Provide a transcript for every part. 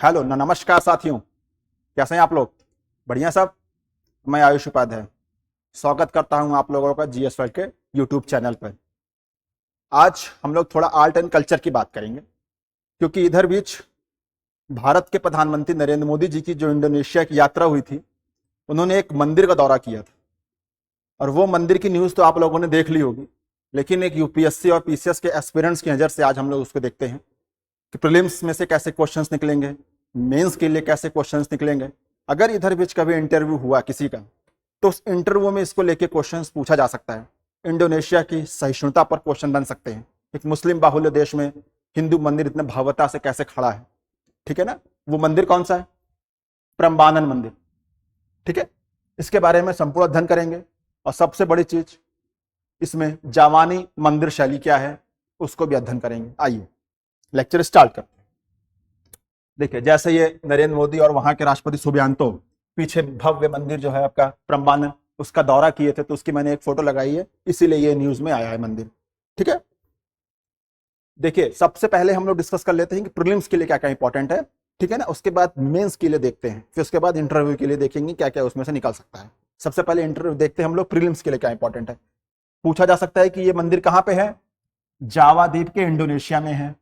Hello नमस्कार साथियों, कैसे हैं आप लोग? बढ़िया सब। मैं आयुष उपाध्याय स्वागत करता हूं आप लोगों का जीएस वर्ल्ड के यूट्यूब चैनल पर। आज हम लोग थोड़ा आर्ट एंड कल्चर की बात करेंगे, क्योंकि इधर बीच भारत के प्रधानमंत्री नरेंद्र मोदी जी की जो इंडोनेशिया की यात्रा हुई थी, उन्होंने एक मंदिर का दौरा किया था और वो मंदिर की न्यूज़ तो आप लोगों ने देख ली होगी, लेकिन एक यूपीएससी और पीसीएस के एस्पिरेंट्स की नज़र से आज हम लोग उसको देखते हैं कि प्रीलिम्स में से कैसे क्वेश्चंस निकलेंगे, मेंस के लिए कैसे क्वेश्चंस निकलेंगे। अगर इधर बीच कभी इंटरव्यू हुआ किसी का, तो उस इंटरव्यू में इसको लेके क्वेश्चंस पूछा जा सकता है। इंडोनेशिया की सहिष्णुता पर क्वेश्चन बन सकते हैं। एक मुस्लिम बाहुल्य देश में हिंदू मंदिर इतने भव्यता से कैसे खड़ा है, ठीक है ना? वो मंदिर कौन सा है? प्रम्बानन मंदिर, ठीक है। इसके बारे में संपूर्ण अध्ययन करेंगे और सबसे बड़ी चीज इसमें जावानी मंदिर शैली क्या है उसको भी अध्ययन करेंगे। आइए लेक्चर स्टार्ट करते हैं। देखिए, जैसे ये नरेंद्र मोदी और वहां के राष्ट्रपति सुबियांतो पीछे भव्य मंदिर जो है आपका प्रम्बानन, उसका दौरा किए थे, तो उसकी मैंने एक फोटो लगाई है, इसीलिए ये न्यूज में आया है मंदिर, ठीक है। देखिए, सबसे पहले हम लोग डिस्कस कर लेते हैं कि प्रीलिम्स के लिए क्या क्या इंपॉर्टेंट है, ठीक है ना। उसके बाद मेंस के लिए देखते हैं, फिर उसके बाद इंटरव्यू के लिए देखेंगे क्या क्या उसमें से निकल सकता है। सबसे पहले इंटरव्यू देखते हैं हम लोग, प्रीलिम्स के लिए क्या इंपॉर्टेंट है। पूछा जा सकता है कि ये मंदिर कहां पे है? जावा द्वीप के इंडोनेशिया में है,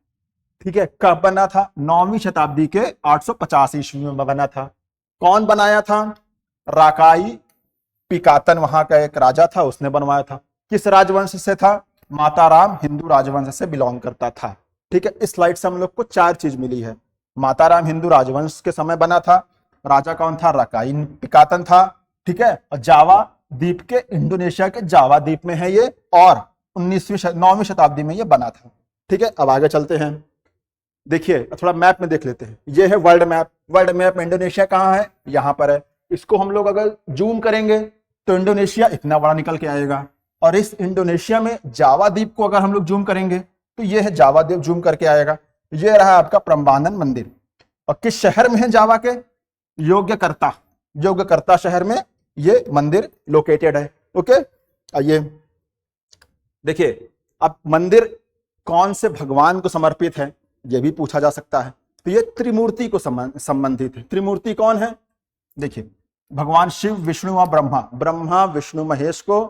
ठीक है। कब बना था? 9वीं शताब्दी के 850 ईस्वी में बना था। कौन बनाया था? राकाई पिकातन वहां का एक राजा था, उसने बनवाया था। किस राजवंश से था? माताराम हिंदू राजवंश से बिलोंग करता था, ठीक है। इस स्लाइड से हम लोग को 4 चीज मिली है। माताराम हिंदू राजवंश के समय बना था, राजा कौन था? राकाई पिकातन था, ठीक है। और जावा द्वीप के, इंडोनेशिया के जावा द्वीप में है ये, और 9वीं शताब्दी में ये बना था, ठीक है। अब आगे चलते हैं। देखिए, थोड़ा मैप में देख लेते हैं। ये है वर्ल्ड मैप। वर्ल्ड मैप में इंडोनेशिया कहाँ है? यहाँ पर है। इसको हम लोग अगर जूम करेंगे तो इंडोनेशिया इतना बड़ा निकल के आएगा, और इस इंडोनेशिया में जावा द्वीप को अगर हम लोग जूम करेंगे तो ये है जावा द्वीप, जूम करके आएगा। ये रहा आपका प्रम्बानन मंदिर। और किस शहर में है जावा के? योग्यकर्ता शहर में ये मंदिर लोकेटेड है, ओके। आइए देखिए, अब मंदिर कौन से भगवान को समर्पित है यह भी पूछा जा सकता है। तो ये त्रिमूर्ति को संबंधित है। त्रिमूर्ति कौन है? देखिए, भगवान शिव, विष्णु और ब्रह्मा विष्णु महेश को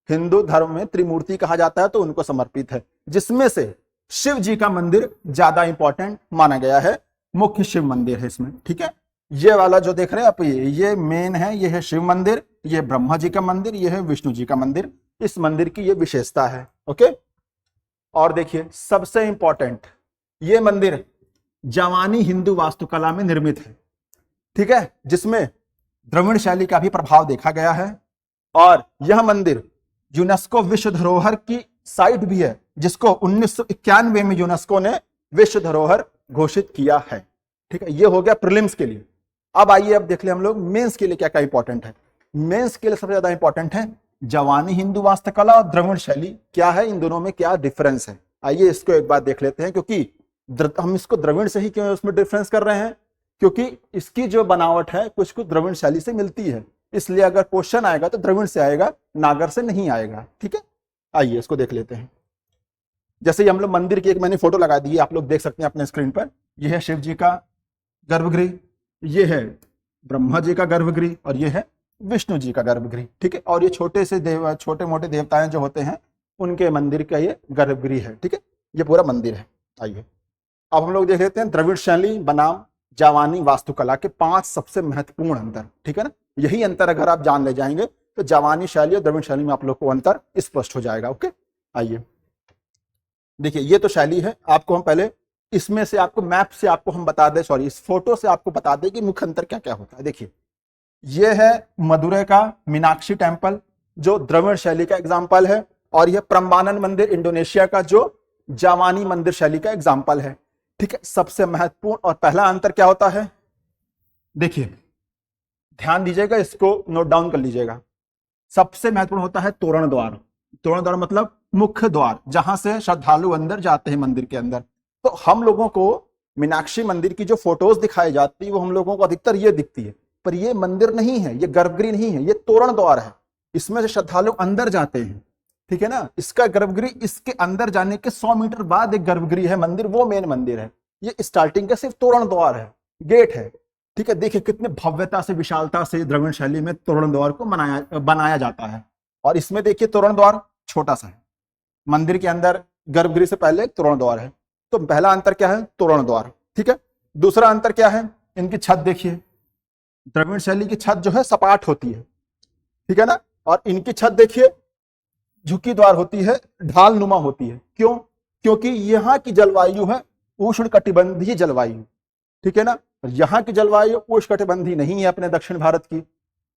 हिंदू धर्म में त्रिमूर्ति कहा जाता है, तो उनको समर्पित है, जिसमें से शिव जी का मंदिर ज्यादा इंपॉर्टेंट माना गया है। मुख्य शिव मंदिर है इसमें, ठीक है। ये वाला जो देख रहे हैं आप, ये मेन है, ये है शिव मंदिर, ये ब्रह्मा जी का मंदिर, ये है विष्णु जी का मंदिर। इस मंदिर की ये विशेषता है, ओके। और देखिए, सबसे इंपॉर्टेंट, ये मंदिर जावानी हिंदू वास्तुकला में निर्मित है, ठीक है, जिसमें द्रविड़ शैली का भी प्रभाव देखा गया है। और यह मंदिर यूनेस्को विश्व धरोहर की साइट भी है, जिसको 1991 में यूनेस्को ने विश्व धरोहर घोषित किया है, ठीक है। ये हो गया प्रीलिम्स के लिए। अब आइए, अब देख ले हम लोग मेंस के लिए क्या क्या इंपॉर्टेंट है। मेंस के लिए सबसे ज्यादा इंपॉर्टेंट है जावानी हिंदू वास्तुकला और द्रविड़ शैली क्या है, इन दोनों में क्या डिफरेंस है। आइए इसको एक बार देख लेते हैं, क्योंकि हम इसको द्रविड़ से ही क्यों उसमें डिफरेंस कर रहे हैं, क्योंकि इसकी जो बनावट है कुछ कुछ द्रविड़ शैली से मिलती है, इसलिए अगर क्वेश्चन आएगा तो द्रविड़ से आएगा, नागर से नहीं आएगा, ठीक है। आइए इसको देख लेते हैं। जैसे हम लोग मंदिर की एक मैंने फोटो लगा दी है, आप लोग देख सकते हैं अपने स्क्रीन पर। यह है शिव जी का गर्भगृह, ये है ब्रह्मा जी का गर्भगृह, और ये है विष्णु जी का गर्भगृह, ठीक है। और ये छोटे मोटे देवताएं जो होते हैं उनके मंदिर का ये गर्भगृह है, ठीक है। ये पूरा मंदिर है। आइए अब हम लोग देख लेते हैं द्रविड़ शैली बनाम जावानी वास्तुकला के 5 सबसे महत्वपूर्ण अंतर, ठीक है ना। यही अंतर अगर आप जान ले जाएंगे तो जावानी शैली और द्रविड़ शैली में आप लोग को अंतर स्पष्ट हो जाएगा, ओके। आइए देखिए, ये तो शैली है। आपको हम पहले इसमें से आपको मैप से आपको हम बता दें, सॉरी इस फोटो से आपको बता दें कि मुख्य अंतर क्या क्या होता है। देखिए, ये है मदुरै का मीनाक्षी टेम्पल, जो द्रविड़ शैली का एग्जाम्पल है, और यह प्रम्बानन मंदिर इंडोनेशिया का जो जावानी मंदिर शैली का एग्जाम्पल है, ठीक है। सबसे महत्वपूर्ण और पहला अंतर क्या होता है? देखिए ध्यान दीजिएगा, इसको नोट डाउन कर लीजिएगा। सबसे महत्वपूर्ण होता है तोरण द्वार। तोरण द्वार मतलब मुख्य द्वार, जहां से श्रद्धालु अंदर जाते हैं मंदिर के अंदर। तो हम लोगों को मीनाक्षी मंदिर की जो फोटोज दिखाई जाती है वो हम लोगों को अधिकतर ये दिखती है, पर ये मंदिर नहीं है, ये गर्भगृह नहीं है, ये तोरण द्वार है। इसमें से श्रद्धालु अंदर जाते हैं, ठीक है ना। इसका गर्भगृह, इसके अंदर जाने के 100 मीटर बाद एक गर्भगृह है मंदिर, वो मेन मंदिर है। ये स्टार्टिंग का सिर्फ तोरण द्वार है, गेट है, ठीक है। देखिए कितने भव्यता से, विशालता से द्रविड़ शैली में तोरण द्वार को बनाया जाता है। और इसमें देखिए तोरण द्वार छोटा सा है, मंदिर के अंदर गर्भगृह से पहले एक तोरण द्वार है। तो पहला अंतर क्या है, तोरण द्वार, ठीक है। दूसरा अंतर क्या है, इनकी छत देखिए, द्रविड़ शैली की छत जो है सपाट होती है, ठीक है ना। और इनकी छत देखिए झुकी द्वार होती है, ढाल नुमा होती है। क्यों? क्योंकि यहाँ की जलवायु है उष्ण कटिबंधीय जलवायु, ठीक है ना। यहाँ की जलवायु उष्ण कटिबंधीय नहीं है अपने दक्षिण भारत की।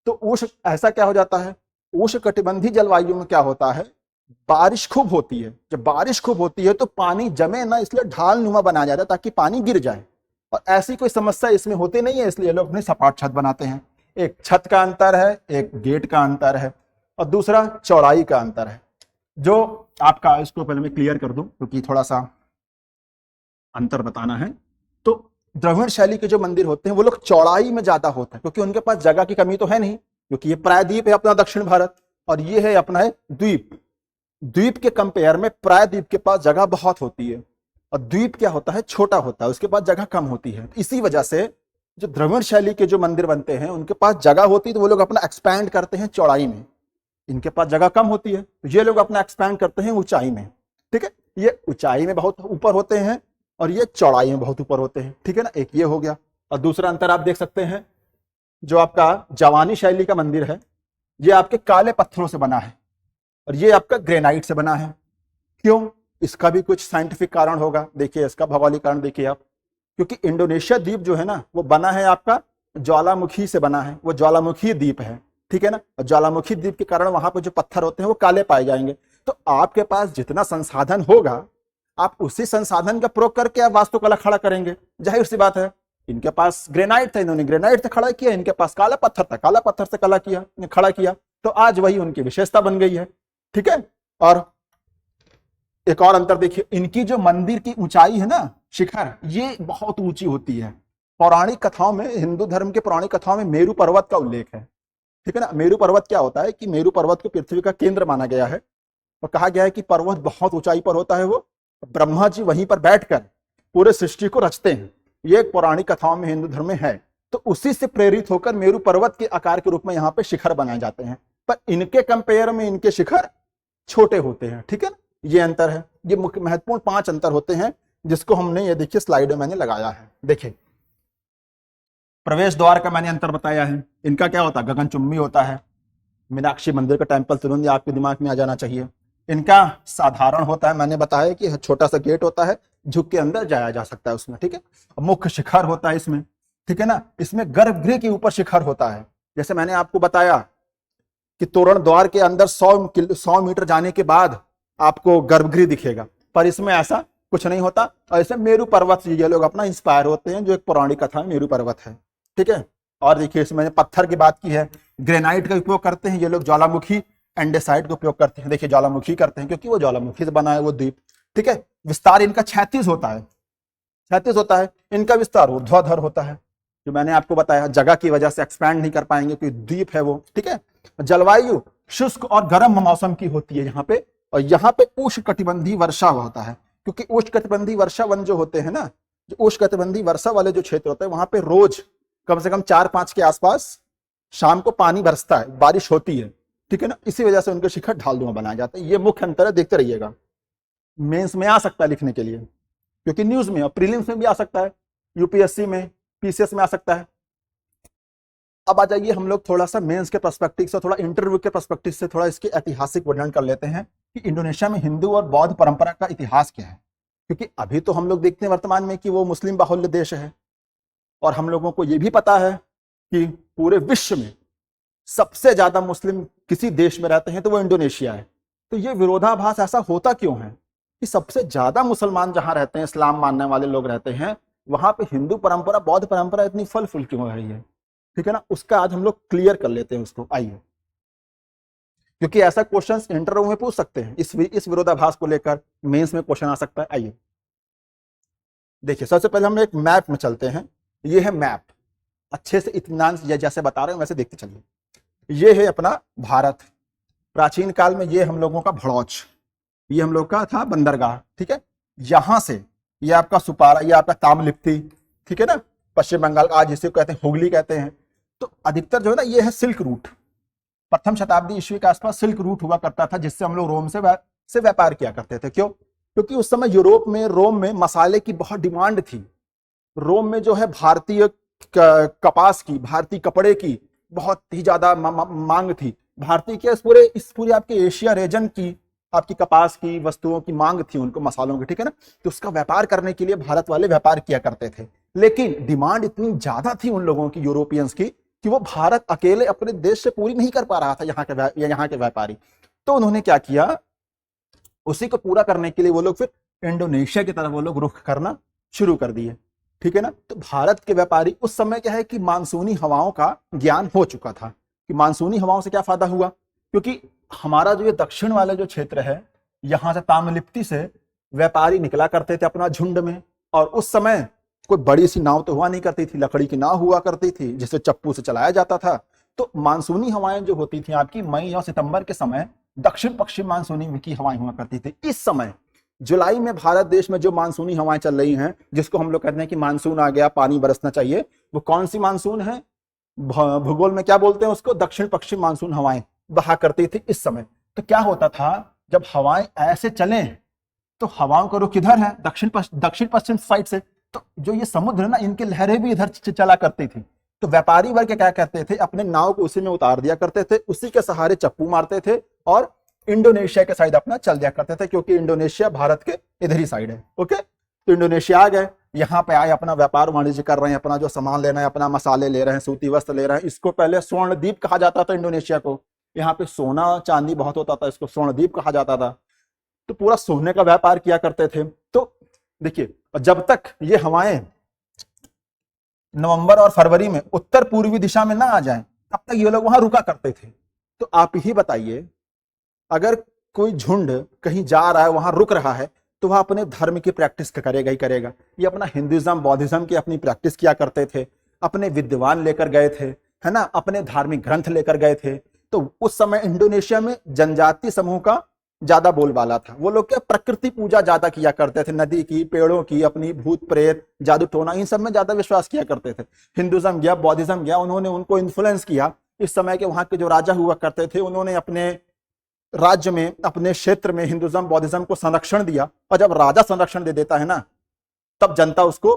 तो उष्ण, ऐसा क्या हो जाता है, उष्ण कटिबंधीय जलवायु में क्या होता है, बारिश खूब होती है। जब बारिश खूब होती है तो पानी जमे ना, इसलिए ढाल नुमा बनाया जाता है ताकि पानी गिर जाए। और ऐसी कोई समस्या इसमें होती नहीं है, इसलिए लोग अपनी सपाट छत बनाते हैं। एक छत का अंतर है, एक गेट का अंतर है, और दूसरा चौड़ाई का अंतर है। जो आपका, इसको पहले मैं क्लियर कर दूं क्योंकि थोड़ा सा अंतर बताना है। तो द्रविड़ शैली के जो मंदिर होते हैं वो लोग चौड़ाई में ज्यादा होते हैं, क्योंकि उनके पास जगह की कमी तो है नहीं, क्योंकि ये प्रायद्वीप है अपना दक्षिण भारत, और ये है अपना है द्वीप। द्वीप के कंपेयर में प्रायद्वीप के पास जगह बहुत होती है, और द्वीप क्या होता है, छोटा होता है, उसके पास जगह कम होती है। इसी वजह से जो द्रविड़ शैली के जो मंदिर बनते हैं उनके पास जगह होती है, तो वो लोग अपना एक्सपैंड करते हैं चौड़ाई में। इनके पास जगह कम होती है तो ये लोग अपना एक्सपैंड करते हैं ऊंचाई में, ठीक है। ये ऊंचाई में बहुत ऊपर होते हैं और ये चौड़ाई में बहुत ऊपर होते हैं, ठीक है ना। एक ये हो गया। और दूसरा अंतर आप देख सकते हैं, जो आपका जवानी शैली का मंदिर है ये आपके काले पत्थरों से बना है, और ये आपका ग्रेनाइट से बना है। क्यों? इसका भी कुछ साइंटिफिक कारण होगा। देखिए इसका भौगोलिक कारण देखिए आप, क्योंकि इंडोनेशिया द्वीप जो है ना वो बना है आपका ज्वालामुखी से बना है, वो ज्वालामुखी द्वीप है, ठीक है ना। ज्वालामुखी द्वीप के कारण वहां पर जो पत्थर होते हैं वो काले पाए जाएंगे। तो आपके पास जितना संसाधन होगा आप उसी संसाधन का प्रयोग करके आप वास्तुकला खड़ा करेंगे, जाहिर सी बात है। इनके पास ग्रेनाइट था, इन्होंने ग्रेनाइट से खड़ा किया, इनके पास काला पत्थर था, काला पत्थर से खड़ा किया, तो आज वही उनकी विशेषता बन गई है, ठीक है। और एक और अंतर देखिए, इनकी जो मंदिर की ऊंचाई है ना, शिखर, ये बहुत ऊंची होती है। पौराणिक कथाओं में, हिंदू धर्म के पौराणिक कथाओं में मेरु पर्वत का उल्लेख है, ठीक है ना। मेरु पर्वत क्या होता है कि मेरु पर्वत को पृथ्वी का केंद्र माना गया है, और कहा गया है कि पर्वत बहुत ऊंचाई पर होता है, वो ब्रह्मा जी वहीं पर बैठकर पूरे सृष्टि को रचते हैं। ये एक पौराणिक कथाओं में हिंदू धर्म में है। तो उसी से प्रेरित होकर मेरु पर्वत के आकार के रूप में यहाँ पे शिखर बनाए जाते हैं, पर इनके कंपेयर में इनके शिखर छोटे होते हैं, ठीक है ना। ये अंतर है। ये मुख्य महत्वपूर्ण 5 अंतर होते हैं, जिसको हमने, ये देखिए स्लाइड में मैंने लगाया है। देखिए प्रवेश द्वार का मैंने अंतर बताया है। इनका क्या होता है, गगनचुंबी होता है। मीनाक्षी मंदिर का टेम्पल तुरंत आपके दिमाग में आ जाना चाहिए। इनका साधारण होता है, मैंने बताया कि छोटा सा गेट होता है, झुक के अंदर जाया जा सकता है उसमें, ठीक है। मुख्य शिखर होता है इसमें, ठीक है ना। इसमें गर्भगृह के ऊपर शिखर होता है। जैसे मैंने आपको बताया कि तोरण द्वार के अंदर 100 मीटर जाने के बाद आपको गर्भगृह दिखेगा, पर इसमें ऐसा कुछ नहीं होता। और इसमें मेरु पर्वत से ये लोग अपना इंस्पायर होते हैं, जो एक पौराणिक कथा मेरु पर्वत है, ठीक है। और देखिए इसमें मैंने पत्थर की बात की है, ग्रेनाइट का उपयोग करते हैं ये लोग, ज्वालामुखी एंडेसाइट का उपयोग करते हैं। देखिए ज्वालामुखी करते हैं क्योंकि वो ज्वालामुखी से बना है वो द्वीप, ठीक है। विस्तार इनका 36 होता है, 36 होता है। इनका विस्तार ऊर्ध्वाधर होता है, जो मैंने आपको बताया जगह की वजह से एक्सपैंड नहीं कर पाएंगे क्योंकि द्वीप है वो, ठीक है। जलवायु शुष्क और गर्म मौसम की होती है यहाँ पे, और यहाँ पे उष्ण कटिबंधीय वर्षा होता है, क्योंकि उष्ण कटिबंधीय वर्षा वन जो होते हैं ना, जो उष्ण कटिबंधीय वर्षा वाले जो क्षेत्र होते हैं वहां पे रोज कम से कम 4-5 के आसपास शाम को पानी बरसता है, बारिश होती है, ठीक है ना। इसी वजह से उनके शिखर ढालनुमा बनाए जाते हैं। ये मुख्य अंतर है, देखते रहिएगा। मेंस में आ सकता है लिखने के लिए, क्योंकि न्यूज में और प्रीलिम्स में भी आ सकता है, यूपीएससी में, पीसीएस में आ सकता है। अब आ जाइए हम लोग थोड़ा सा मेंस के पर्सपेक्टिव से, थोड़ा इंटरव्यू के पर्सपेक्टिव से थोड़ा इसके ऐतिहासिक वर्णन कर लेते हैं कि इंडोनेशिया में हिंदू और बौद्ध परंपरा का इतिहास क्या है। क्योंकि अभी तो हम लोग देखते हैं वर्तमान में कि वो मुस्लिम बाहुल्य देश है, और हम लोगों को ये भी पता है कि पूरे विश्व में सबसे ज्यादा मुस्लिम किसी देश में रहते हैं तो वो इंडोनेशिया है। तो ये विरोधाभास ऐसा होता क्यों है कि सबसे ज्यादा मुसलमान जहां रहते हैं, इस्लाम मानने वाले लोग रहते हैं, वहां पे हिंदू परंपरा, बौद्ध परंपरा इतनी फल फूल क्यों हो रही है, ठीक है ना। उसका आज हम लोग क्लियर कर लेते हैं उसको, आइए। क्योंकि ऐसा क्वेश्चन इंटरव्यू में पूछ सकते हैं, इस विरोधाभास को लेकर मेंस में क्वेश्चन आ सकता है। आइए देखिए, सबसे पहले हम एक मैप में चलते हैं। ये है मैप, अच्छे से इत्मीनान से जैसे बता रहे हैं वैसे देखते चलिए। ये है अपना भारत। प्राचीन काल में ये हम लोगों का भड़ौच, ये हम लोग का था बंदरगाह, ठीक है। यहां से ये आपका सुपारा, ये आपका तामलिप्ति, ठीक है ना। पश्चिम बंगाल, आज जिसे कहते हैं हुगली कहते हैं। तो अधिकतर जो है ना ये है सिल्क रूट। प्रथम शताब्दी ईस्वी के आसपास सिल्क रूट हुआ करता था, जिससे हम लोग रोम से व्यापार किया करते थे। क्यों? क्योंकि उस समय यूरोप में, रोम में मसाले की बहुत डिमांड थी। रोम में जो है भारतीय कपास की, भारतीय कपड़े की बहुत ही ज्यादा मांग थी। भारतीय क्या, इस पूरे आपके एशिया रीजन की आपकी कपास की वस्तुओं की मांग थी, उनको मसालों की, ठीक है ना। तो उसका व्यापार करने के लिए भारत वाले व्यापार किया करते थे। लेकिन डिमांड इतनी ज्यादा थी उन लोगों की, यूरोपियंस की, कि वो भारत अकेले अपने देश से पूरी नहीं कर पा रहा था यहाँ के व्यापारी। तो उन्होंने क्या किया, उसी को पूरा करने के लिए वो लोग फिर इंडोनेशिया की तरफ वो लोग रुख करना शुरू कर दिए, ठीक है ना। तो भारत के व्यापारी उस समय क्या है कि मानसूनी हवाओं का ज्ञान हो चुका था कि मानसूनी हवाओं से क्या फायदा हुआ, क्योंकि हमारा जो ये दक्षिण वाला जो क्षेत्र है, यहाँ से ताम्रलिप्ति से व्यापारी निकला करते थे अपना झुंड में। और उस समय कोई बड़ी सी नाव तो हुआ नहीं करती थी, लकड़ी की नाव हुआ करती थी जिसे चप्पू से चलाया जाता था। तो मानसूनी हवाएं जो होती थी आपकी मई और सितंबर के समय, दक्षिण पश्चिम मानसूनी की हवाएं हुआ करती थी। इस समय जुलाई में भारत देश में जो मानसूनी हवाएं चल रही हैं, जिसको हम लोग कहते हैं कि मानसून आ गया, पानी बरसना चाहिए, वो कौन सी मानसून है? भूगोल में क्या बोलते हैं उसको? दक्षिण पश्चिम मानसून हवाएं बहा करती थी इस समय। तो क्या होता था, जब हवाएं ऐसे चले तो हवाओं का रुख किधर है? दक्षिण पश्चिम साइड से। तो जो ये समुद्र है ना, इनकी लहरें भी इधर चला करती थी। तो व्यापारी वर्ग क्या करते थे, अपने नाव को उसी में उतार दिया करते थे, उसी के सहारे चप्पू मारते थे और इंडोनेशिया के साइड अपना चल दिया करते थे, क्योंकि इंडोनेशिया भारत के इधर ही साइड है। ओके, तो इंडोनेशिया आ गए, यहाँ पे आए, अपना व्यापार वाणिज्य कर रहे हैं, अपना जो सामान लेना है, अपना मसाले ले रहे हैं, सूती वस्त्र ले रहे हैं। इसको पहले स्वर्ण द्वीप कहा जाता था इंडोनेशिया को। यहाँ पे सोना चांदी बहुत होता था, इसको स्वर्ण द्वीप कहा जाता था। तो पूरा सोने का व्यापार किया करते थे। तो देखिए, जब तक ये हवाएं नवंबर और फरवरी में उत्तर पूर्वी दिशा में ना आ जाएं, तब तक ये लोग वहां रुका करते थे। तो आप ही बताइए, अगर कोई झुंड कहीं जा रहा है, वहां रुक रहा है, तो वह अपने धर्म की प्रैक्टिस करेगा ही करेगा। ये अपना हिंदुइज्म बौद्धिज्म की अपनी प्रैक्टिस किया करते थे, अपने विद्वान लेकर गए थे, है ना, अपने धार्मिक ग्रंथ लेकर गए थे। तो उस समय इंडोनेशिया में जनजातीय समूह का ज्यादा बोलबाला था। वो लोग क्या, प्रकृति पूजा ज्यादा किया करते थे, नदी की, पेड़ों की, अपनी भूत प्रेत, जादू टोना, इन सब में ज्यादा विश्वास किया करते थे। हिंदुइज्म गया, बौद्धिज्म गया, उन्होंने उनको इन्फ्लुएंस किया। इस समय के वहां के जो राजा हुआ करते थे, उन्होंने अपने राज्य में, अपने क्षेत्र में हिंदुइज्म बौद्धिज्म को संरक्षण दिया। और जब राजा संरक्षण दे देता है ना, तब जनता उसको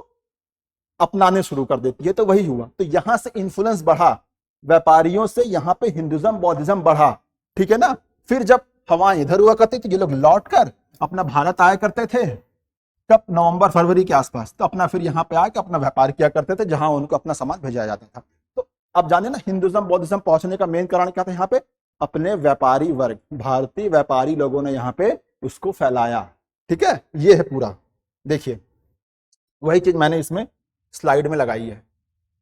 अपनाने शुरू कर देती है। तो वही हुआ। तो यहां से इन्फ्लुएंस बढ़ा, व्यापारियों से यहाँ पे हिंदुइज्म बौद्धिज्म बढ़ा, ठीक है ना। फिर जब हवाएं इधर हुआ करती थी, ये लोग लौट कर अपना भारत आया करते थे, कब? नवंबर फरवरी के आसपास। तो अपना फिर यहाँ पे आके अपना व्यापार किया करते थे, जहां उनको अपना सामान भेजा जाता था। तो अब जाने ना, हिंदुइज्म बौद्धिज्म पहुंचने का मेन कारण क्या था? यहाँ पे अपने व्यापारी वर्ग, भारतीय व्यापारी लोगों ने यहाँ पे उसको फैलाया, ठीक है। ये है पूरा, देखिए वही चीज मैंने इसमें स्लाइड में लगाई है।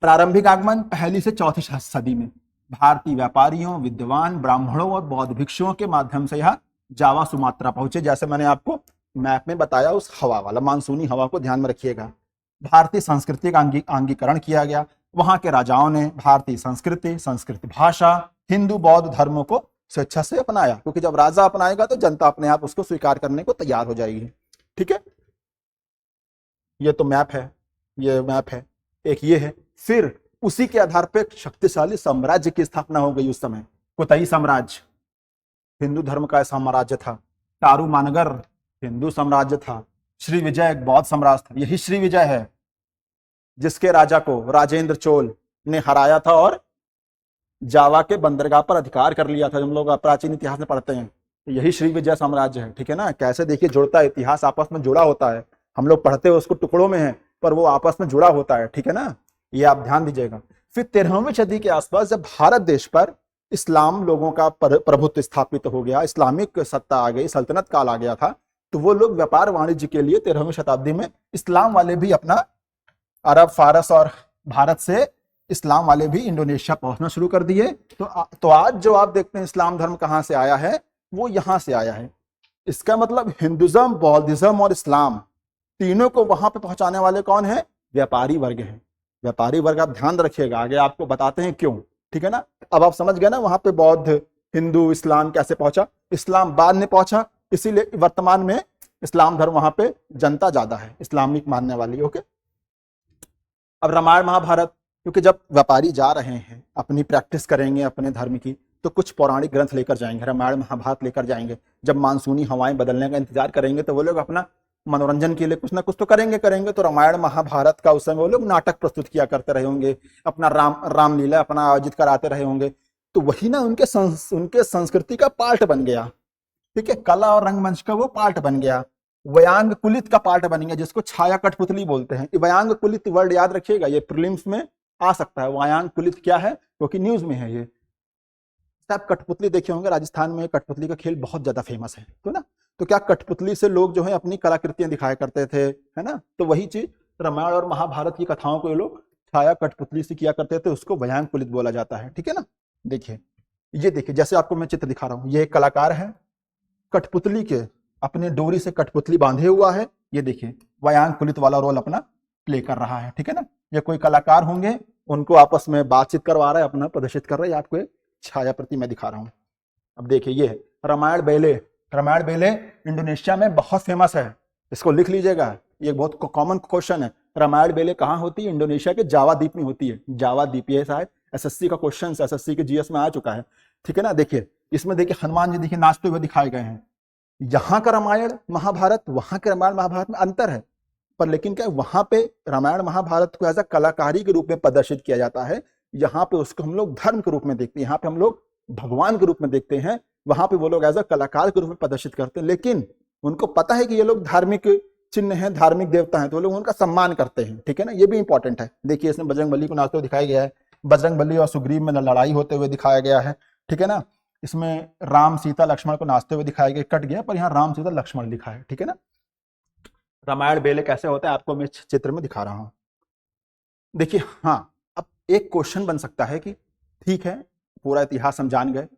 प्रारंभिक आगमन पहली से चौथी सदी में भारतीय व्यापारियों, विद्वान, ब्राह्मणों और बौद्ध भिक्षुओं के माध्यम से यह जावा सुमात्रा पहुंचे। जैसे मैंने आपको मैप में बताया, उस हवा वाला मानसूनी हवा को ध्यान में रखिएगा। भारतीय संस्कृति का अंगीकरण किया गया। वहां के राजाओं ने भारतीय संस्कृति, भाषा, हिंदू बौद्ध धर्मों को स्वेच्छा से अपनाया, क्योंकि जब राजा अपनाएगा तो जनता अपने आप उसको स्वीकार करने को तैयार हो जाएगी, ठीक है। ये तो मैप है, ये मैप है एक, ये है। फिर उसी के आधार पर शक्तिशाली साम्राज्य की स्थापना हो गई। उस समय कोतई साम्राज्य हिंदू धर्म का साम्राज्य था, तारुमानगर हिंदू साम्राज्य था, श्री विजय एक बौद्ध साम्राज्य था। यही श्री विजय है जिसके राजा को राजेंद्र चोल ने हराया था और जावा के बंदरगाह पर अधिकार कर लिया था। हम लोग प्राचीन इतिहास में पढ़ते हैं, यही श्री विजय साम्राज्य है, ठीक है ना। कैसे देखिए जुड़ता है, इतिहास आपस में जुड़ा होता है। हम लोग पढ़ते हैं उसको टुकड़ों में है, पर वो आपस में जुड़ा होता है, ठीक है ना। ये आप ध्यान दीजिएगा। फिर 13वीं सदी के आसपास जब भारत देश पर इस्लाम लोगों का प्रभुत्व स्थापित हो गया, इस्लामिक सत्ता आ गई, सल्तनत काल आ गया था, तो वो लोग व्यापार वाणिज्य के लिए 13वीं शताब्दी में इस्लाम वाले भी अपना अरब, फारस और भारत से इस्लाम वाले भी इंडोनेशिया पहुंचना शुरू कर दिए। तो आज जो आप देखते हैं इस्लाम धर्म कहां से आया है, वो यहां से आया है। इसका मतलब हिंदुइज्म, बौद्धिज्म और इस्लाम तीनों को वहां पे पहुंचाने वाले कौन है? व्यापारी वर्ग है। व्यापारी वर्ग आप ध्यान रखिएगा, आगे आपको बताते हैं क्यों, ठीक है ना। अब आप समझ गए ना वहां पे बौद्ध, हिंदू, इस्लाम कैसे पहुंचा। इस्लाम बाद में पहुंचा, इसीलिए वर्तमान में इस्लाम धर्म वहां पे जनता ज्यादा है इस्लामिक मानने वाली। ओके, अब रामायण महाभारत, क्योंकि जब व्यापारी जा रहे हैं अपनी प्रैक्टिस करेंगे अपने धर्म की, तो कुछ पौराणिक ग्रंथ लेकर जाएंगे, रामायण महाभारत लेकर जाएंगे। जब मानसूनी हवाएं बदलने का इंतजार करेंगे तो वो लोग अपना मनोरंजन के लिए कुछ ना कुछ तो करेंगे। तो रामायण महाभारत का उस समय वो लोग नाटक प्रस्तुत किया करते रहे होंगे, अपना रामलीला अपना आयोजित कराते रहे होंगे। तो वही ना उनके संस्कृति का पार्ट बन गया। ठीक है, कला और रंगमंच का वो पार्ट बन गया, व्यांग कुलित का पार्ट बन गया, जिसको छाया कठपुतली बोलते हैं। व्यांग कुलित वर्ड याद रखिएगा, ये प्रीलिम्स में आ सकता है। व्यांग कुलित क्या है, क्योंकि न्यूज में है ये। आप कठपुतली देखे होंगे, राजस्थान में कठपुतली का खेल बहुत ज्यादा फेमस है, तो ना, तो क्या कठपुतली से लोग जो है अपनी कलाकृतियां दिखाया करते थे, है ना। तो वही चीज रामायण और महाभारत की कथाओं को ये लोग छाया कठपुतली से किया करते थे, उसको व्यांग कुलित बोला जाता है। ठीक है ना। देखिए, ये देखिए, जैसे आपको मैं चित्र दिखा रहा हूं, ये एक कलाकार है, कठपुतली के अपने डोरी से कठपुतली बांधे हुआ है। ये देखिए, व्यांग कुलित वाला रोल अपना प्ले कर रहा है। ठीक है ना। ये कोई कलाकार होंगे, उनको आपस में बातचीत करवा रहा है, अपना प्रदर्शित कर रहा है। आपको छाया प्रति मैं दिखा रहा हूं। अब देखिए, ये है रामायण बेले। रामायण बेले इंडोनेशिया में बहुत फेमस है, इसको लिख लीजिएगा, ये बहुत कॉमन क्वेश्चन है। रामायण बेले कहाँ होती है? इंडोनेशिया के जावा द्वीप में होती है। जावा द्वीप, ये शायद एसएससी का क्वेश्चन, एसएससी के जीएस में आ चुका है। ठीक है ना। देखिए, इसमें देखिए हनुमान जी देखिए नाचते हुए दिखाए गए हैं। यहाँ का रामायण महाभारत, वहां के रामायण महाभारत में अंतर है, पर लेकिन क्या वहां पे रामायण महाभारत को एज अ कलाकारी के रूप में प्रदर्शित किया जाता है, यहाँ पे उसको हम लोग धर्म के रूप में देखते हैं, यहाँ पे हम लोग भगवान के रूप में देखते हैं। वहां पे वो लोग एज अ कलाकार के रूप में प्रदर्शित करते हैं, लेकिन उनको पता है कि ये लोग धार्मिक चिन्ह हैं, धार्मिक देवता हैं, तो लोग उनका सम्मान करते हैं। ठीक है ना, ये भी इंपॉर्टेंट है। देखिए, इसमें बजरंगबली को नाचते हुए दिखाया गया है, बजरंगबली और सुग्रीव में लड़ाई होते हुए दिखाया गया है। ठीक है ना। इसमें राम सीता लक्ष्मण को नाचते हुए दिखाया गया, कट गया, पर यहाँ राम सीता लक्ष्मण लिखा है। ठीक है ना। रामायण बेले कैसे होता है आपको मैं इस चित्र में दिखा रहा हूं। देखिए, हाँ, अब एक क्वेश्चन बन सकता है कि ठीक है, पूरा इतिहास हम जान गए,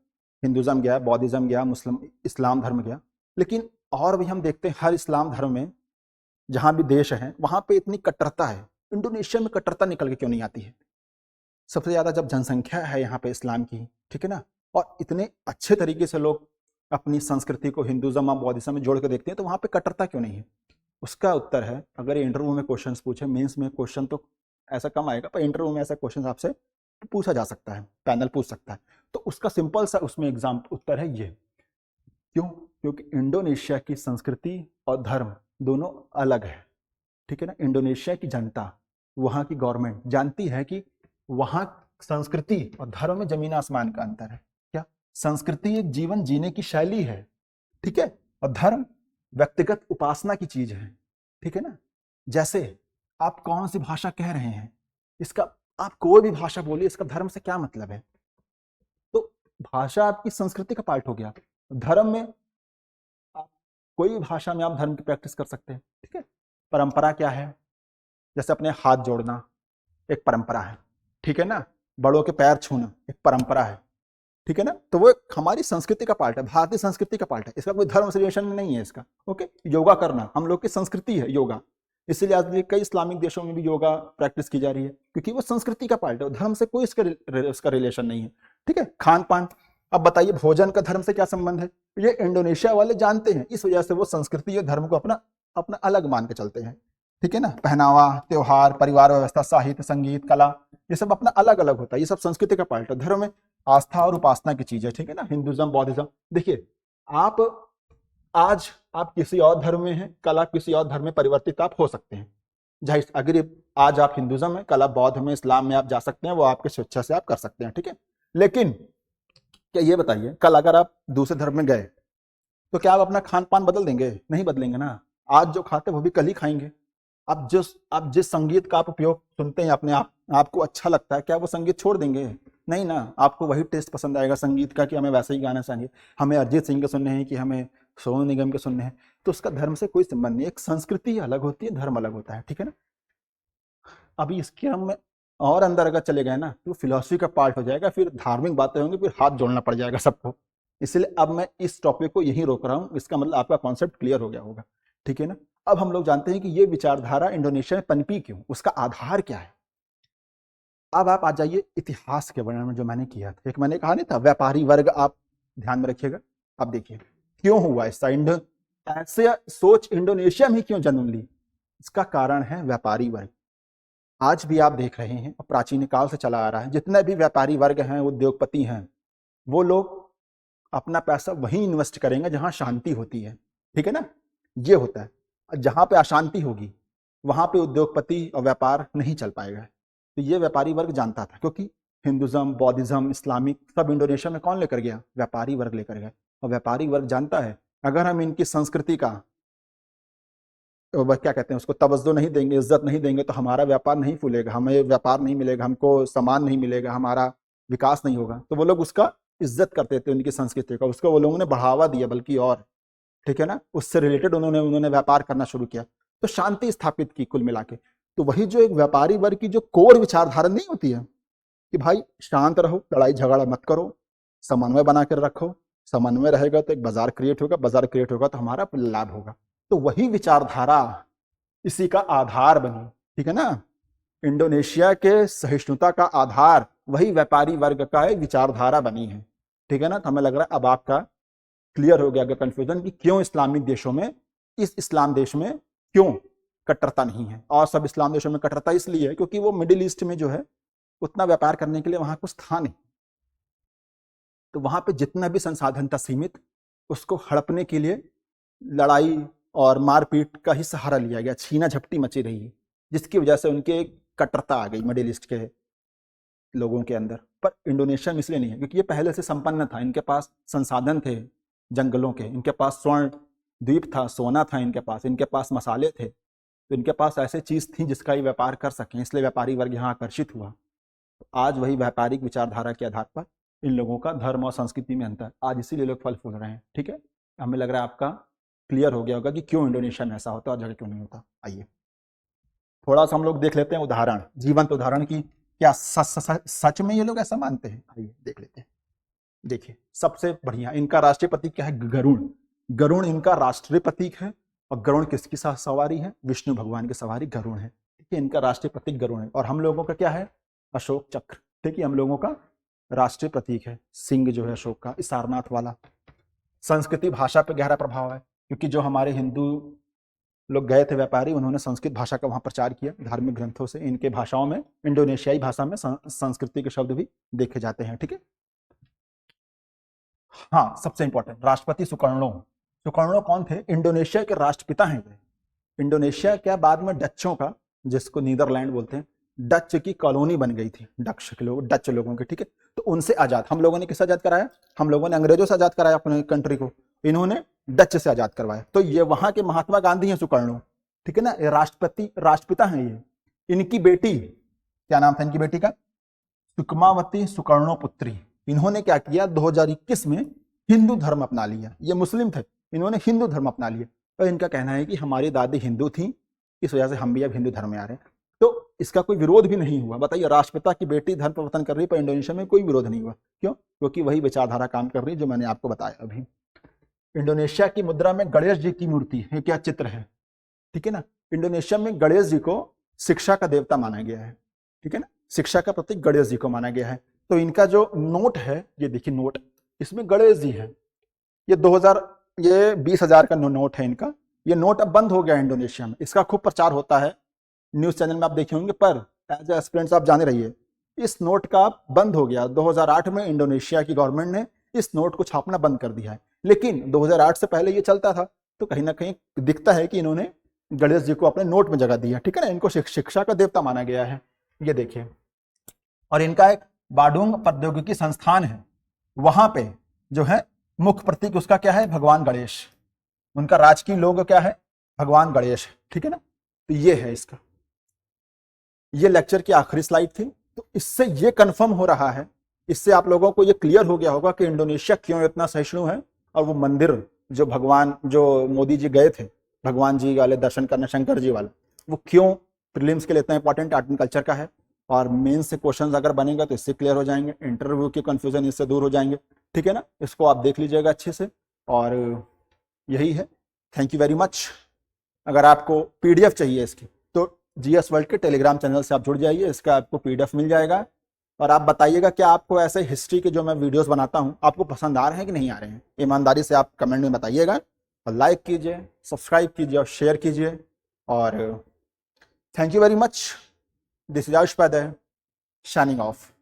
हिंदुज्म गया, बौद्धिज्म गया, मुस्लिम इस्लाम धर्म गया, लेकिन और भी हम देखते हैं हर इस्लाम धर्म में जहां भी देश है वहां पे इतनी कट्टरता है, इंडोनेशिया में कट्टरता निकल के क्यों नहीं आती है? सबसे ज्यादा जब जनसंख्या है यहाँ पे इस्लाम की, ठीक है ना, और इतने अच्छे तरीके से लोग अपनी संस्कृति को हिंदुज्म और बौद्धिज्म में जोड़ के देखते हैं, तो वहां पे कट्टरता क्यों नहीं है? उसका उत्तर है, अगर इंटरव्यू में क्वेश्चन पूछे, मेंस में क्वेश्चन तो ऐसा कम आएगा, पर इंटरव्यू में ऐसा क्वेश्चन आपसे पूछा जा सकता है, पैनल पूछ सकता है, तो उसका सिंपल सा उसमें एग्जाम उत्तर है ये। क्यों? क्योंकि इंडोनेशिया की संस्कृति और धर्म दोनों अलग है। ठीक है ना। इंडोनेशिया की जनता, वहां की गवर्नमेंट जानती है कि वहां संस्कृति और धर्म में जमीन आसमान का अंतर है। क्या? संस्कृति एक जीवन जीने की शैली है, ठीक है, और धर्म व्यक्तिगत उपासना की चीज है। ठीक है ना। जैसे आप कौन सी भाषा कह रहे हैं, इसका, आप कोई भी भाषा बोलिए, इसका धर्म से क्या मतलब है? तो भाषा आपकी संस्कृति का पार्ट हो गया। धर्म में आप कोई भी भाषा में आप धर्म की प्रैक्टिस कर सकते हैं। ठीक है। परंपरा क्या है? जैसे अपने हाथ जोड़ना एक परंपरा है। ठीक है ना। बड़ों के पैर छूना एक परंपरा है। ठीक है ना। तो वो हमारी संस्कृति का पार्ट है, भारतीय संस्कृति का पार्ट है, इसका कोई धर्म से रिलेशन नहीं है इसका। ओके। योगा करना हम लोग की संस्कृति है, योगा, इसीलिए आज कई इस्लामिक देशों में भी योगा प्रैक्टिस की जा रही है, क्योंकि वो संस्कृति का पार्ट है, धर्म से कोई इसका रिलेशन नहीं है। ठीक है। खान पान, अब बताइए भोजन का धर्म से क्या संबंध है? ये इंडोनेशिया वाले जानते हैं, इस वजह से वो संस्कृति और धर्म को अपना अपना अलग मान के चलते हैं। ठीक है ना। पहनावा, त्योहार, परिवार व्यवस्था, साहित्य, संगीत, कला, ये सब अपना अलग अलग होता है, ये सब संस्कृति का पार्ट है। धर्म में आस्था और उपासना की चीज है। ठीक है ना। हिंदुज्म, बौद्धिज्म, देखिए आप आज आप किसी और धर्म में हैं, कला किसी और धर्म में परिवर्तित आप हो सकते हैं। जाहिर, अगर आज आप हिंदुज्म में, कला बौद्ध में, इस्लाम में आप जा सकते हैं, वो आपके स्वेच्छा से आप कर सकते हैं। ठीक है। लेकिन क्या ये बताइए, कल अगर आप दूसरे धर्म में गए तो क्या आप अपना खान पान बदल देंगे? नहीं बदलेंगे ना। आज जो खाते वो भी कल ही खाएंगे। आप जिस संगीत का आप उपयोग सुनते हैं अपने आपको अच्छा लगता है, क्या वो संगीत छोड़ देंगे? नहीं ना। आपको वही टेस्ट पसंद आएगा संगीत का, कि हमें वैसे ही गाना चाहिए, हमें अरिजीत सिंह के सुनने हैं कि हमें सोनू निगम के सुनने हैं। तो उसका धर्म से कोई संबंध नहीं। एक संस्कृति अलग होती है, धर्म अलग होता है। ठीक है ना। अभी इसके हम और अंदर अगर चले गए ना तो फिलॉसफी का पार्ट हो जाएगा, फिर धार्मिक बातें होंगी, फिर हाथ जोड़ना पड़ जाएगा सबको। इसलिए अब मैं इस टॉपिक को यहीं रोक रहा हूं। इसका मतलब आपका कॉन्सेप्ट क्लियर हो गया होगा। ठीक है ना। अब हम लोग जानते हैं कि ये विचारधारा इंडोनेशिया में पनपी क्यों, उसका आधार क्या है। अब आप आ जाइए इतिहास के वर्णन में, जो मैंने किया था, एक मैंने कहा नहीं था व्यापारी वर्ग, आप ध्यान में रखिएगा। अब देखिए क्यों हुआ ऐसा, ऐसे सोच इंडोनेशिया में क्यों जन्म ली? इसका कारण है व्यापारी वर्ग। आज भी आप देख रहे हैं, प्राचीन काल से चला आ रहा है, जितने भी व्यापारी वर्ग हैं, उद्योगपति हैं, वो लोग अपना पैसा वहीं इन्वेस्ट करेंगे जहां शांति होती है, ठीक है ना। ये होता है, जहां पे अशांति होगी वहां पे उद्योगपति और व्यापार नहीं चल पाएगा। तो ये व्यापारी वर्ग जानता था, क्योंकि हिंदुज्म, बौद्धिज्म, इस्लामिक सब इंडोनेशिया में कौन लेकर गया? व्यापारी वर्ग लेकर गया। और व्यापारी वर्ग जानता है अगर हम इनकी संस्कृति का क्या कहते हैं उसको तवज्जो नहीं देंगे, इज्जत नहीं देंगे, तो हमारा व्यापार नहीं फूलेगा, हमें व्यापार नहीं मिलेगा, हमको सामान नहीं मिलेगा, हमारा विकास नहीं होगा। तो वो लोग उसका इज्जत करते थे, उनकी संस्कृति का, उसको वो लोगों ने बढ़ावा दिया, बल्कि और, ठीक है ना, उससे रिलेटेड उन्होंने व्यापार करना शुरू किया। तो शांति स्थापित की कुल मिला के। तो वही जो एक व्यापारी वर्ग की जो कोर विचारधारा नहीं होती है कि भाई शांत रहो, लड़ाई झगड़ा मत करो, समन्वय बना कर रखो, समन्वय रहेगा तो एक बाजार क्रिएट होगा, बाजार क्रिएट होगा तो हमारा लाभ होगा। तो वही विचारधारा इसी का आधार बनी, ठीक है ना। इंडोनेशिया के सहिष्णुता का आधार वही व्यापारी वर्ग का एक विचारधारा बनी है, ठीक है ना। तो हमें लग रहा है अब आपका क्लियर हो गया अगर कंफ्यूजन कि क्यों इस्लामिक देशों में, इस इस्लाम देश में क्यों कट्टरता नहीं है। और सब इस्लाम देशों में कट्टरता इसलिए है क्योंकि वो मिडिल ईस्ट में जो है उतना व्यापार करने के लिए वहां कुछ था नहीं। तो वहां पे जितना भी संसाधन था सीमित, उसको हड़पने के लिए लड़ाई और मारपीट का ही सहारा लिया गया, छीना झपटी मची रही, जिसकी वजह से उनके कट्टरता आ गई मिडिल ईस्ट के लोगों के अंदर। पर इंडोनेशिया में इसलिए नहीं है क्योंकि ये पहले से संपन्न था, इनके पास संसाधन थे जंगलों के, इनके पास स्वर्ण द्वीप था, सोना था इनके पास मसाले थे, तो इनके पास ऐसी चीज थी जिसका ये व्यापार कर सकें, इसलिए व्यापारी वर्ग यहाँ आकर्षित हुआ। तो आज वही व्यापारिक विचारधारा के आधार पर इन लोगों का धर्म और संस्कृति में अंतर, आज इसीलिए लोग फल फूल रहे हैं, ठीक है। हमें लग रहा है आपका क्लियर हो गया होगा कि क्यों इंडोनेशिया में ऐसा होता है और जगह क्यों नहीं होता। आइए थोड़ा सा हम लोग देख लेते हैं उदाहरण, जीवंत उदाहरण की क्या सच में ये लोग ऐसा मानते हैं। आइए देख लेते हैं। देखिए सबसे बढ़िया, इनका राष्ट्रीय प्रतीक क्या है? गरुण। गरुण इनका राष्ट्रीय प्रतीक है। और गरुण किसकी सवारी है? विष्णु भगवान की सवारी गरुण है, ठीक है। इनका राष्ट्रीय प्रतीक गरुण है। और हम लोगों का क्या है? अशोक चक्र, ठीक है। हम लोगों का राष्ट्रीय प्रतीक है सिंह जो है अशोक का, सारनाथ वाला। संस्कृति भाषा पे गहरा प्रभाव है क्योंकि जो हमारे हिंदू लोग गए थे व्यापारी, उन्होंने संस्कृत भाषा का वहां प्रचार किया धार्मिक ग्रंथों से। इनके भाषाओं में, इंडोनेशियाई भाषा में संस्कृति के शब्द भी देखे जाते हैं, ठीक है। हाँ सबसे इंपॉर्टेंट, राष्ट्रपति सुकर्णो। सुकर्णो कौन थे? इंडोनेशिया के राष्ट्रपिता हैं। इंडोनेशिया क्या बाद में डच्चों का, जिसको नीदरलैंड बोलते हैं, डच की कॉलोनी बन गई थी, डच लोगों की, ठीक है। तो उनसे आजाद हम लोगों ने किससे आजाद कराया? हम लोगों ने अंग्रेजों से आजाद कराया अपने कंट्री को, इन्होंने डच से आजाद करवाया। तो ये वहां के महात्मा गांधी हैं सुकर्णो, ठीक है ना। राष्ट्रपिता हैं ये। इनकी बेटी, क्या नाम था इनकी बेटी का? सुकमावती सुकर्णो पुत्री। इन्होंने क्या किया? 2021 में हिंदू धर्म अपना लिया। ये मुस्लिम थे, इन्होंने हिंदू धर्म अपना लिया। और इनका कहना है कि हमारी दादी हिंदू थी, इस वजह से हम भी अब हिंदू धर्म में आ रहे हैं। तो इसका कोई विरोध भी नहीं हुआ। बताइए, राष्ट्रपिता की बेटी धर्म परिवर्तन कर रही, पर इंडोनेशिया में कोई विरोध नहीं हुआ। क्यों? क्योंकि वही विचारधारा काम कर रही है जो मैंने आपको बताया अभी। इंडोनेशिया की मुद्रा में गणेश जी की मूर्ति है, क्या चित्र है, ठीक है ना। इंडोनेशिया में गणेश जी को शिक्षा का देवता माना गया है, ठीक है ना। शिक्षा का प्रतीक गणेश जी को माना गया है। तो इनका जो नोट है, ये देखिए नोट, इसमें गणेश जी है। ये 20,000 का नोट है इनका। ये नोट अब बंद हो गया इंडोनेशिया में, इसका खूब प्रचार होता है न्यूज चैनल में आप देखे होंगे, पर एज ए एस्पिरेंट्स आप जाने रहिए, इस नोट का बंद हो गया। 2008 में इंडोनेशिया की गवर्नमेंट ने इस नोट को छापना बंद कर दिया है। लेकिन 2008 से पहले ये चलता था, तो कहीं ना कहीं दिखता है कि इन्होंने गणेश जी को अपने नोट में जगह दिया, ठीक है ना। इनको शिक्षा का देवता माना गया है, ये देखिए। और इनका एक बाडुंग प्रौद्योगिकी संस्थान है, वहां पे जो है मुख्य प्रतीक उसका क्या है? भगवान गणेश। उनका राजकीय लोगो क्या है? भगवान गणेश, ठीक है ना। तो ये है इसका। ये लेक्चर की आखिरी स्लाइड थी। तो इससे ये कंफर्म हो रहा है, इससे आप लोगों को ये क्लियर हो गया होगा कि इंडोनेशिया क्यों इतना सहिष्णु है। और वो मंदिर जो मोदी जी गए थे भगवान जी वाले दर्शन करने, शंकर जी वाले, वो क्यों प्रीलिम्स के लिए इतना इंपॉर्टेंट आर्ट एंड कल्चर का है। और मेन से क्वेश्चंस अगर बनेगा तो इससे क्लियर हो जाएंगे, इंटरव्यू के कंफ्यूजन इससे दूर हो जाएंगे, ठीक है ना। इसको आप देख लीजिएगा अच्छे से। और यही है, थैंक यू वेरी मच। अगर आपको पीडीएफ चाहिए इसकी तो जीएस वर्ल्ड के टेलीग्राम चैनल से आप जुड़ जाइए, इसका आपको पीडीएफ मिल जाएगा। और आप बताइएगा कि आपको ऐसे हिस्ट्री के जो मैं वीडियोस बनाता हूं आपको पसंद आ रहे हैं कि नहीं आ रहे हैं। ईमानदारी से आप कमेंट में बताइएगा। और लाइक कीजिए, सब्सक्राइब कीजिए और शेयर कीजिए। और thank you very much. This is आयुष्पद, शाइनिंग ऑफ।